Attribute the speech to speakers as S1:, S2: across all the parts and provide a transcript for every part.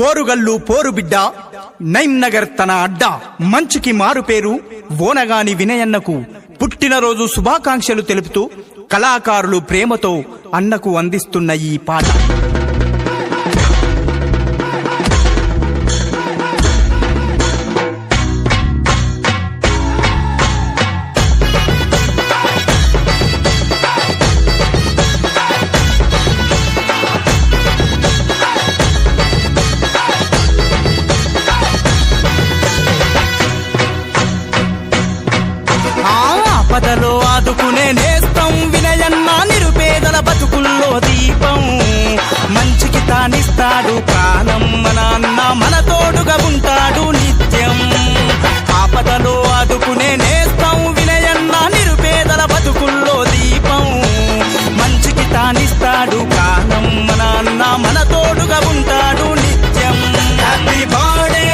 S1: ఓరుగల్లు పోరు బిడ్డ నైమ్ నగర్ తన అడ్డ మంచుకి మారు పేరు ఓనగాని వినయన్నకు పుట్టినరోజు శుభాకాంక్షలు తెలుపుతూ కళాకారులు ప్రేమతో అన్నకు అందిస్తున్న ఈ పాట. ఆపదలో ఆదుకునే నేస్తం వినయన్న నిరుపేదల బతుకుల్లో దీపం. మంచికి తానిస్తాడు ప్రాణం మన అన్న మన తోడుగా ఉంటాడు నిత్యం. ఆపదలో ఆదుకునే నేస్తం వినయన్న నిరుపేదల బతుకుల్లో దీపం. మంచికి తానిస్తాడు ప్రాణం మన అన్న మన తోడుగా ఉంటాడు నిత్యం. హ్యాపీ బర్త్డే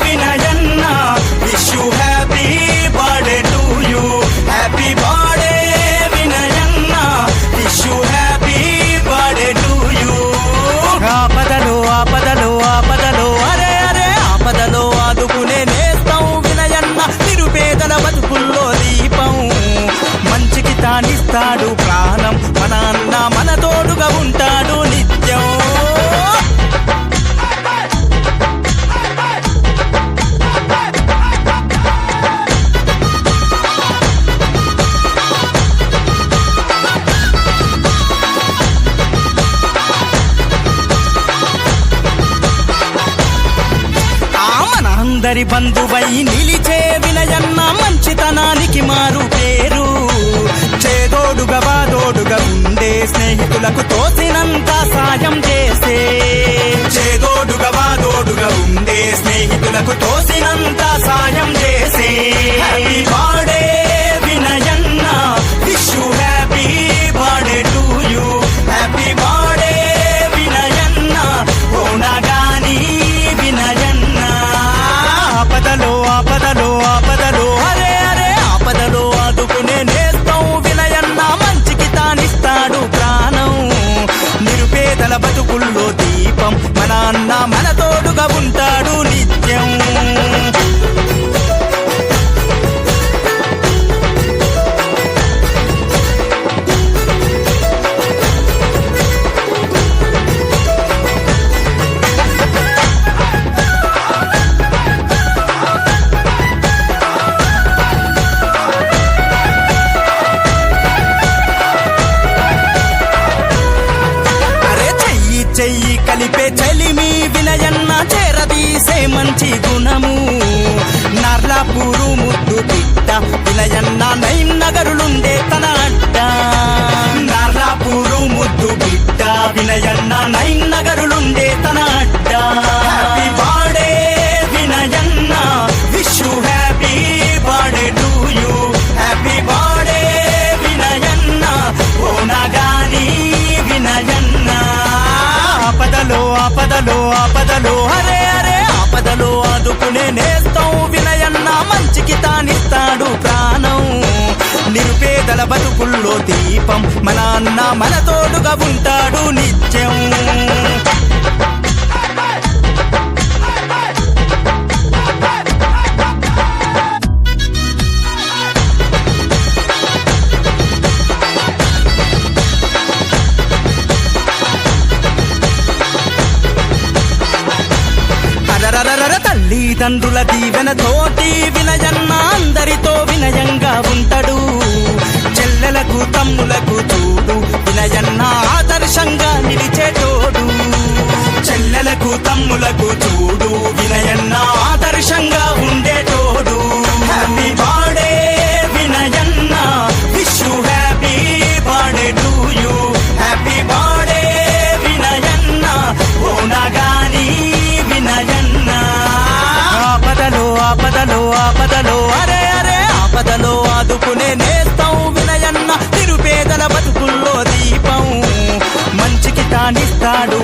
S1: వినయన్న, wish you happy birthday to you. Happy birthday వినయన్న, wish you happy birthday to you. ఆపదలో ఆపదలో ఆపదలో అరే అరే ఆపదలో ఆదుకునే నేస్తం వినయన్న నిరుపేదల బతుకుల్లో దీపం. మంచికి తానిస్తాడు ప్రాణం మన అన్న మన తోడుగా ఉంటాడు నిత్యం. అందరి బంధువై నిలిచే వినయన్న మంచితనానికి మారు పేరు. చేదోడుగా వాదోడుగా ఉండే స్నేహితులకు తోసినంత సాయం చేసే. చేదోడుగా వాదోడుగా ఉండే స్నేహితులకు తోసినంత సాయం చేసే. హ్యాపీ బర్త్డే వినయన్న, wish you happy birthday to you. Happy birthday వినయన్న, ఓనగాని వినయన్న. ఆపదలో ఆపదలో ఆపదలో అరే అరే ఆపదలో ఆదుకునే నేస్తం వినయన్న మంచికి తానిస్తాడు ప్రాణం. నిరుపేదల బతుకుల్లో దీపం మన అన్న మన తోడుగా ఉంటాడు నిత్యం. చెయ్యి కలిపే చలిమి వినయన్న చేరదీసే మంచి గుణము. నర్లాపూరు ముద్దు బిడ్డ వినయన్న నైమ్ నగరులుండే తన అడ్డ. నర్లాపూరు ముద్దు బిడ్డ వినయన్న నైమ్ నగరులుండే తన అడ్డ. హ్యాపీ బర్త్డే వినయన్న, wish you happy birthday to you. Happy birthday వినయన్న, ఓనగాని వినయన్న. ఆపదలో ఆపదలో ఆపదలో అరే అరే ఆపదలో ఆదుకునే నేస్తం వినయన్న మంచికి తానిస్తాడు ప్రాణం. నిరుపేదల బతుకుల్లో దీపం మన అన్న మన తోడుగా ఉంటాడు నిత్యం. తల్లిదండ్రుల దీవెన తోటి వినయన్న అందరితో వినయంగా ఉంటాడు. చెల్లెలకు తమ్ములకు చూడు వినయన్న ఆదర్శంగా నిలిచేటోడు. చెల్లెలకు తమ్ములకు చూడు వినయన్న ఆదర్శంగా ఉండేటోడు. హ్యాపీ బర్త్డే వినయన్న, wish you happy birthday to you. Happy birthday వినయన్న, ఓనగాని వినయన్న. ఆపదలో ఆపదలో ఆపదలో అరే అరే ఆపదలో ఆదుకునే నేస్తం వినయన్న నిరుపేదల బతుకుల్లో దీపం. మంచికి తానిస్తాడు